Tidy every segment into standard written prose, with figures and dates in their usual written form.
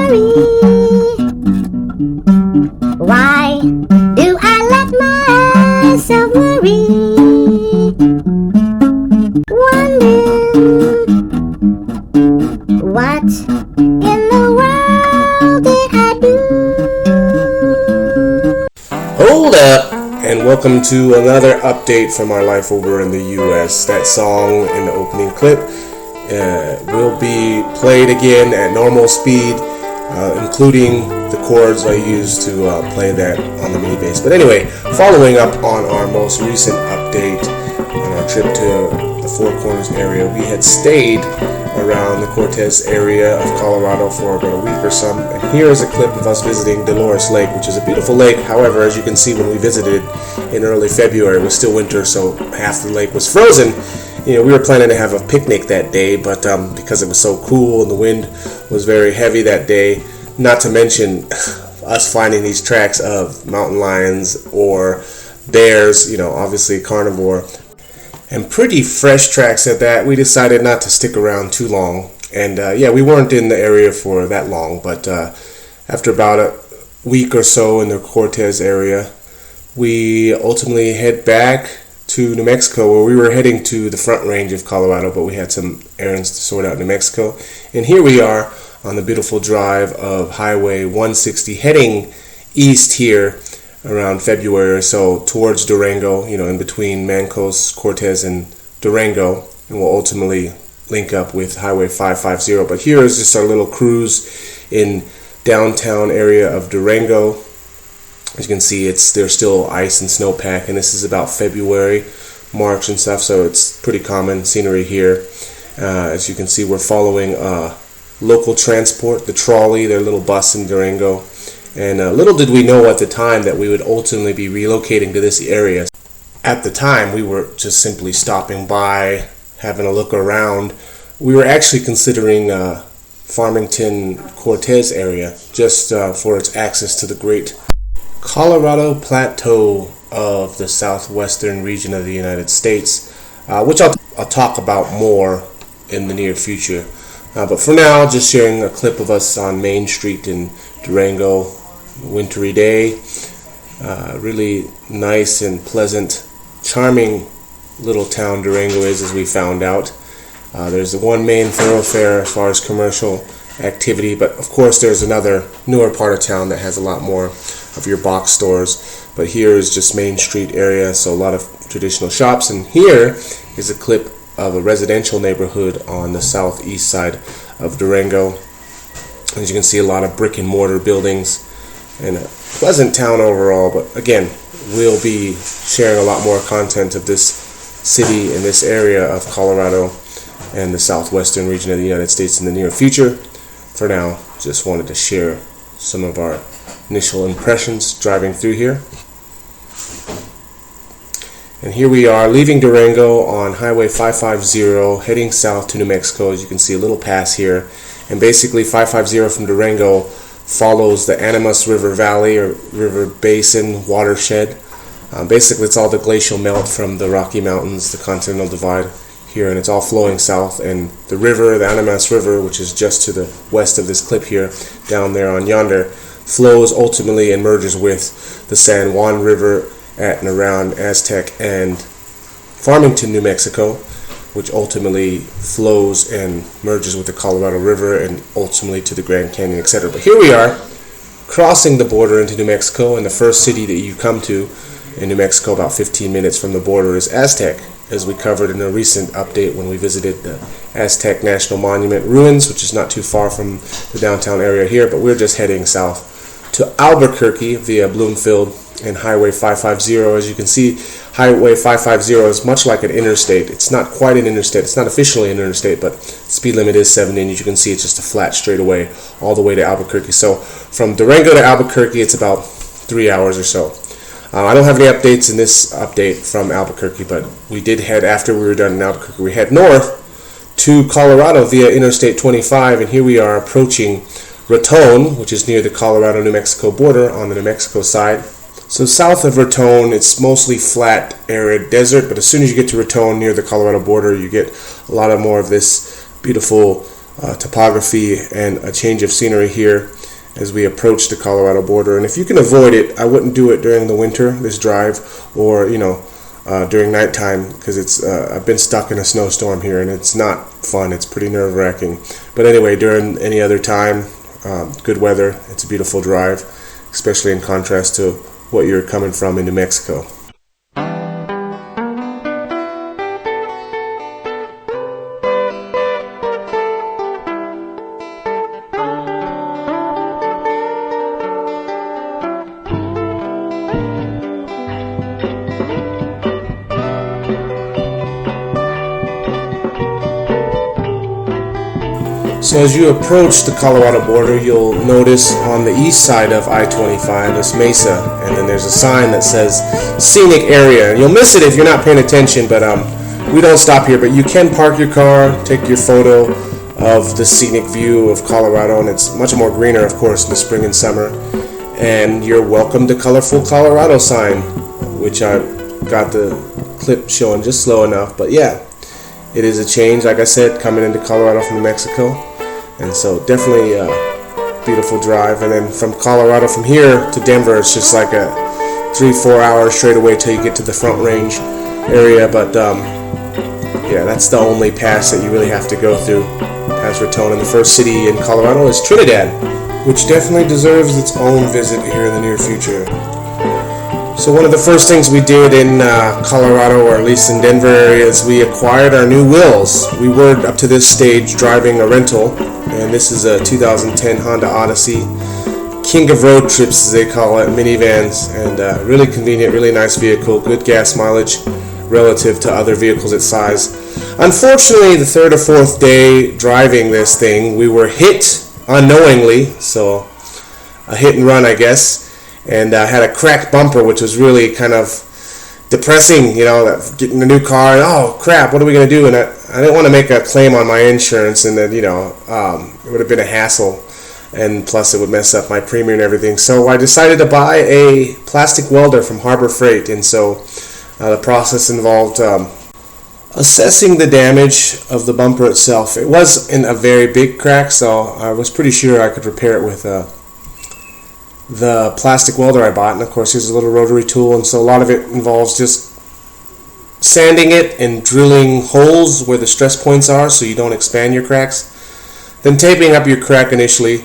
worry? Why do I let myself worry? Wondering what in the world did I do? Hold up, and welcome to another update from our life over in the U.S. That song in the opening clip will be played again at normal speed, including the chords I used to play that on the mini bass. But anyway, following up on our most recent update on our trip to the Four Corners area, we had stayed around the Cortez area of Colorado for about a week or so. And here is a clip of us visiting Dolores Lake, which is a beautiful lake. However, as you can see, when we visited in early February, it was still winter, so half the lake was frozen. We were planning to have a picnic that day, but because it was so cool and the wind was very heavy that day, not to mention us finding these tracks of mountain lions or bears, obviously carnivore, and pretty fresh tracks at that, we decided not to stick around too long. And we weren't in the area for that long, but after about a week or so in the Cortez area, we ultimately head back to New Mexico, where we were heading to the Front Range of Colorado, but we had some errands to sort out in New Mexico. And here we are on the beautiful drive of Highway 160, heading east here around February or so towards Durango, in between Mancos, Cortez, and Durango, and we'll ultimately link up with Highway 550. But here is just our little cruise in downtown area of Durango. As you can see, there's still ice and snowpack, and this is about February, March and stuff, so it's pretty common scenery here. As you can see, we're following local transport, the trolley, their little bus in Durango. And little did we know at the time that we would ultimately be relocating to this area. At the time, we were just simply stopping by, having a look around. We were actually considering Farmington, Cortez area, just for its access to the great Colorado Plateau of the southwestern region of the United States, which I'll talk about more in the near future. But for now, just sharing a clip of us on Main Street in Durango, wintry day. Really nice and pleasant, charming little town Durango is, as we found out. There's the one main thoroughfare as far as commercial activity, but of course there's another newer part of town that has a lot more of your box stores. But here is just Main Street area, so a lot of traditional shops. And here is a clip of a residential neighborhood on the southeast side of Durango. As you can see, a lot of brick and mortar buildings and a pleasant town overall. But again, we'll be sharing a lot more content of this city and this area of Colorado and the southwestern region of the United States in the near future. For now, just wanted to share some of our initial impressions driving through here. And here we are leaving Durango on Highway 550, heading south to New Mexico. As you can see, a little pass here. And basically 550 from Durango follows the Animas River Valley or River Basin watershed. Basically, it's all the glacial melt from the Rocky Mountains, the Continental Divide here, and it's all flowing south. And the river, the Animas River, which is just to the west of this clip here, down there on yonder, flows ultimately and merges with the San Juan River at and around Aztec and Farmington, New Mexico, which ultimately flows and merges with the Colorado River and ultimately to the Grand Canyon, etc. But here we are, crossing the border into New Mexico, and the first city that you come to in New Mexico, about 15 minutes from the border, is Aztec, as we covered in a recent update when we visited the Aztec National Monument ruins, which is not too far from the downtown area here. But we're just heading south to Albuquerque via Bloomfield and Highway 550. As you can see, Highway 550 is much like an interstate. It's not quite an interstate. It's not officially an interstate, but speed limit is 70, and as you can see, it's just a flat straightaway all the way to Albuquerque. So from Durango to Albuquerque, it's about 3 hours or so. I don't have any updates in this update from Albuquerque, but we did head, after we were done in Albuquerque, we head north to Colorado via Interstate 25, and here we are approaching Raton, which is near the Colorado-New Mexico border on the New Mexico side. So south of Raton, it's mostly flat, arid desert, but as soon as you get to Raton near the Colorado border, you get a lot of more of this beautiful topography and a change of scenery here as we approach the Colorado border. And if you can avoid it, I wouldn't do it during the winter, this drive, or during nighttime, because it's I've been stuck in a snowstorm here and it's not fun. It's pretty nerve-wracking. But anyway, during any other time, good weather, it's a beautiful drive, especially in contrast to what you're coming from in New Mexico. So as you approach the Colorado border, you'll notice on the east side of I-25 this mesa, and then there's a sign that says scenic area. And you'll miss it if you're not paying attention, but we don't stop here. But you can park your car, take your photo of the scenic view of Colorado, and it's much more greener, of course, in the spring and summer. And you're welcome to Colorful Colorado sign, which I got the clip showing just slow enough. But yeah, it is a change, like I said, coming into Colorado from New Mexico. And so definitely a beautiful drive. And then from Colorado, from here to Denver, it's just like a 3-4 hour straight away till you get to the Front Range area. But yeah, that's the only pass that you really have to go through, past Raton. And the first city in Colorado is Trinidad, which definitely deserves its own visit here in the near future. So one of the first things we did in Colorado, or at least in Denver area, is we acquired our new wheels. We were up to this stage driving a rental, and this is a 2010 Honda Odyssey, king of road trips as they call it, minivans, and really convenient, really nice vehicle, good gas mileage relative to other vehicles its size. Unfortunately, the third or fourth day driving this thing, we were hit unknowingly, so a hit and run, I guess. And had a cracked bumper, which was really kind of depressing, getting a new car, and oh crap, what are we going to do? And I didn't want to make a claim on my insurance, and then, it would have been a hassle, and plus it would mess up my premium and everything. So I decided to buy a plastic welder from Harbor Freight, and so the process involved assessing the damage of the bumper itself. It wasn't a very big crack, so I was pretty sure I could repair it with the plastic welder I bought. And of course, here's a little rotary tool, and so a lot of it involves just sanding it and drilling holes where the stress points are so you don't expand your cracks, then taping up your crack initially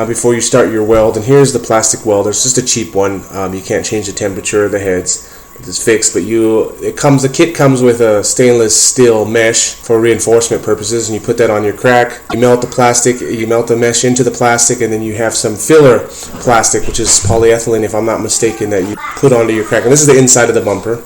before you start your weld. And here's the plastic welder. It's just a cheap one. You can't change the temperature of the heads. It's fixed, but the kit comes with a stainless steel mesh for reinforcement purposes, and you put that on your crack. You melt the plastic, you melt the mesh into the plastic, and then you have some filler plastic, which is polyethylene, if I'm not mistaken, that you put onto your crack. And this is the inside of the bumper,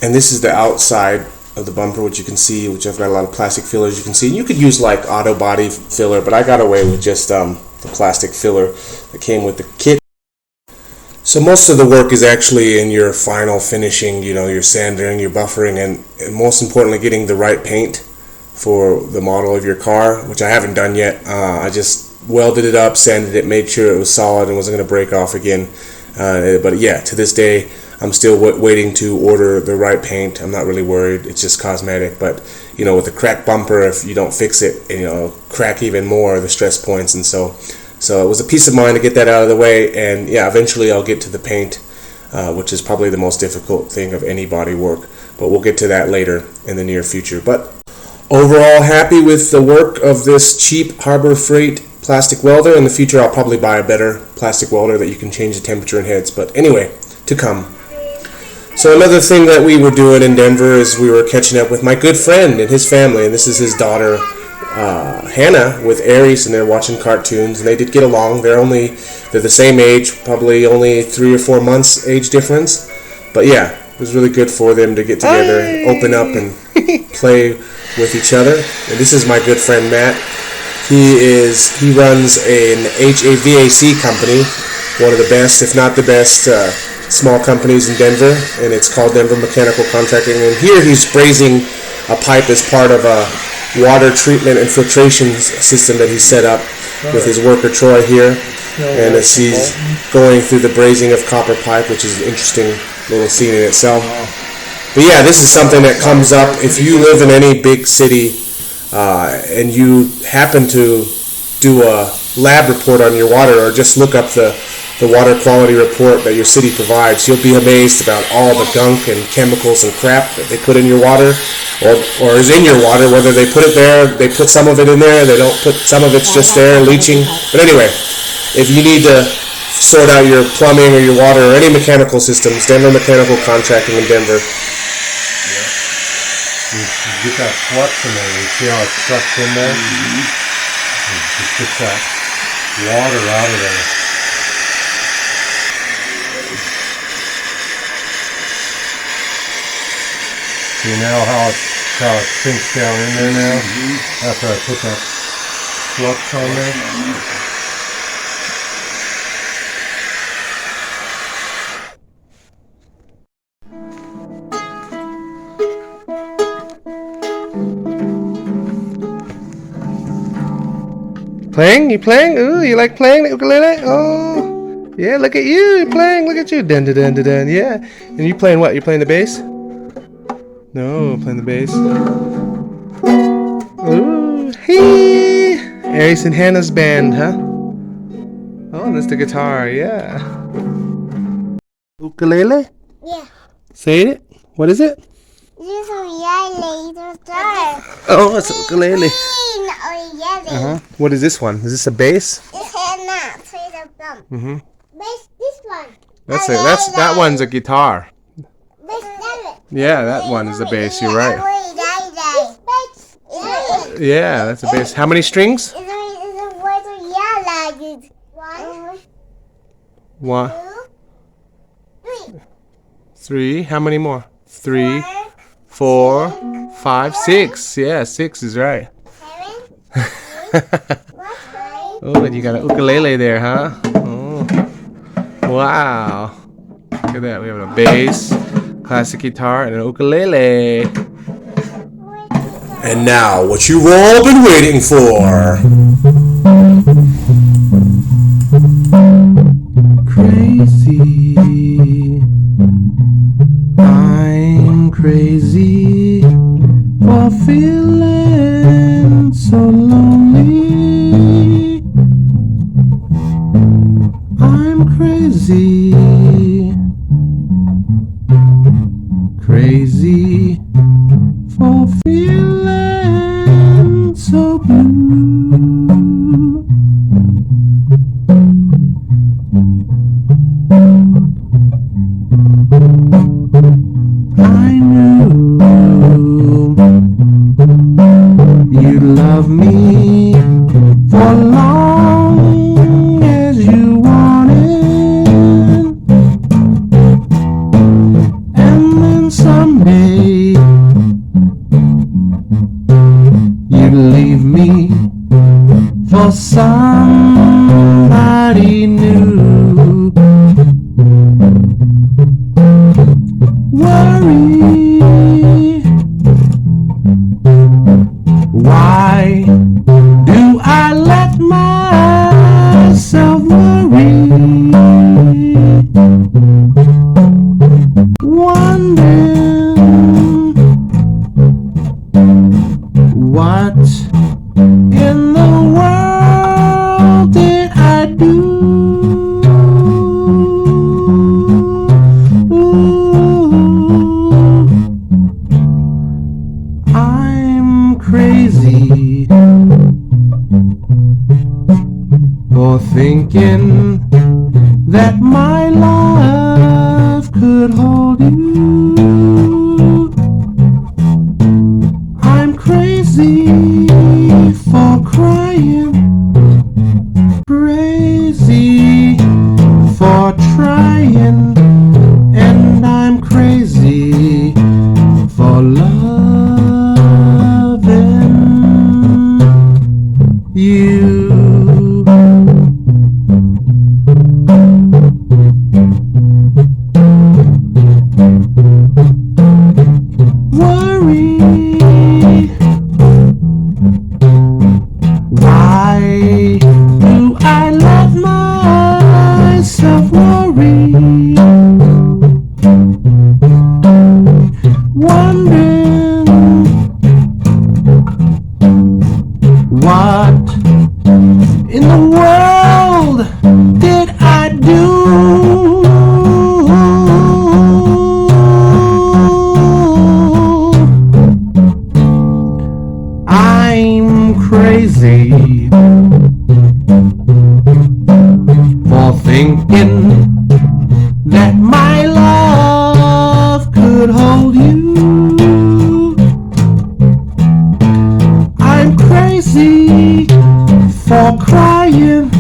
and this is the outside of the bumper, which you can see, which I've got a lot of plastic fillers you can see. And you could use like auto body filler, but I got away with just the plastic filler that came with the kit. So most of the work is actually in your final finishing, your sanding, your buffering, and most importantly, getting the right paint for the model of your car, which I haven't done yet. I just welded it up, sanded it, made sure it was solid and wasn't going to break off again. But yeah, to this day, I'm still waiting to order the right paint. I'm not really worried. It's just cosmetic. But, with the cracked bumper, if you don't fix it, it'll crack even more, the stress points. And so it was a peace of mind to get that out of the way. And yeah, eventually I'll get to the paint, which is probably the most difficult thing of any body work. But we'll get to that later in the near future. But overall, happy with the work of this cheap Harbor Freight plastic welder. In the future, I'll probably buy a better plastic welder that you can change the temperature in heads. But anyway, to come. So another thing that we were doing in Denver is we were catching up with my good friend and his family. And this is his daughter, Hannah, with Aries, and they're watching cartoons, and they did get along. They're the same age, probably only 3 or 4 months age difference. But yeah, it was really good for them to get together, open up, and play with each other. And this is my good friend Matt. He runs an HVAC company, one of the best, if not the best, small companies in Denver, and it's called Denver Mechanical Contracting. And here he's brazing a pipe as part of a water treatment and filtration system that he set up with his worker Troy here. And as he's going through the brazing of copper pipe, which is an interesting little scene in itself. But yeah, this is something that comes up if you live in any big city and you happen to do a lab report on your water, or just look up the water quality report that your city provides, you'll be amazed about all the gunk and chemicals and crap that they put in your water, or is in your water. Whether they put it there, they put some of it in there, they don't put some of it's just there leaching. But anyway, if you need to sort out your plumbing or your water or any mechanical systems, Denver Mechanical Contracting in Denver. You get that flux in there, you see how it sucks in there? Just get that water out of there. See now how it sinks down in there now? After I put that flux on there? Playing? You playing? Ooh, you like playing the ukulele? Oh, yeah, look at you. You're playing. Look at you. Dun, dun, dun, dun, dun. Yeah. And you playing what? You playing the bass? No, playing the bass. Ooh, hey. Aries and Hannah's band, huh? Oh, that's the guitar, yeah. Ukulele? Yeah. Say it. What is it? This is yellow guitar. Oh, it's a ukulele. Green or yellow. Uh-huh. What is this one? Is this a bass? This is not. Play the drum. Mm-hmm. This one. That one's a guitar. This yellow. Yeah, that one is the bass. You're right. Yeah, that's a bass. How many strings? One, three. How many more? 3, 4, 5, 6. Yeah, 6 is right. Oh, and you got an ukulele there, huh? Oh, wow. Look at that. We have a bass, classic guitar, and an ukulele. And now, what you've all been waiting for. Crazy. I'm crazy for feeling so lonely. I'm crazy. Crazy for feeling so blue. I knew you'd love me for long as you wanted, and then someday you'd leave me for somebody new. Worry, why do I let myself worry? Wondering what in the world did I do? I'm crazy for thinking that my love could hold you. I'm crazy for crying, crazy for trying, and I'm crazy for loving you. Worry, why do I let myself worry? Wondering crazy for thinking that my love could hold you. I'm crazy for crying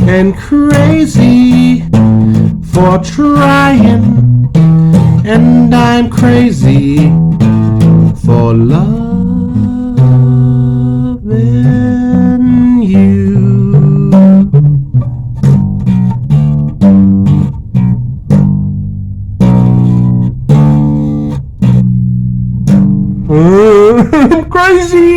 and crazy for trying, and I'm crazy for loving you. Crazy.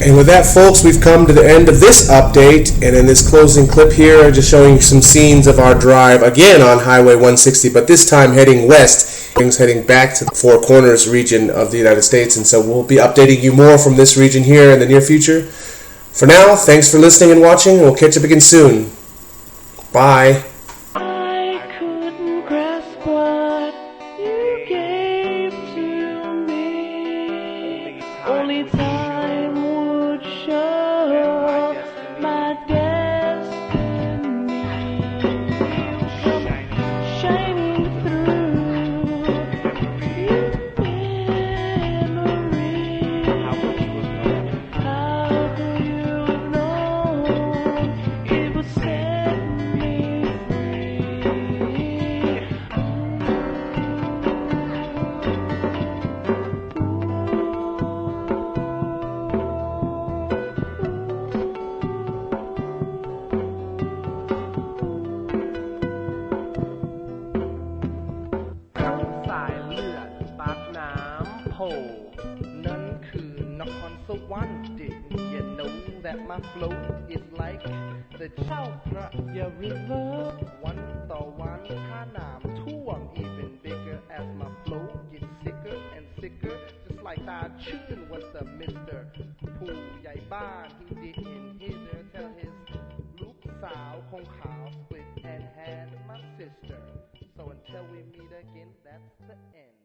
And with that, folks, we've come to the end of this update. And in this closing clip here, just showing you some scenes of our drive again on Highway 160, but this time heading west, heading back to the Four Corners region of the United States. And so we'll be updating you more from this region here in the near future. For now, thanks for listening and watching, and we'll catch up again soon. Bye. I couldn't grasp what you gave to me. Only time would show my destiny. Come shining through your memory. How could you have known it would set meสายเลือดปากน้ำโพนั่นคือนครสวรรค์ Didn't you know that my flow is like the เจ้าพระยา river วันต่อวันค่าน้ำท่วม even bigger as my flow gets sicker and sicker just like ตาชื่น was the mister ผู้ใหญ่บ้าน he didn't hither tell his ลูกสาวคงขาว split and had my sister so until we meet again that's the end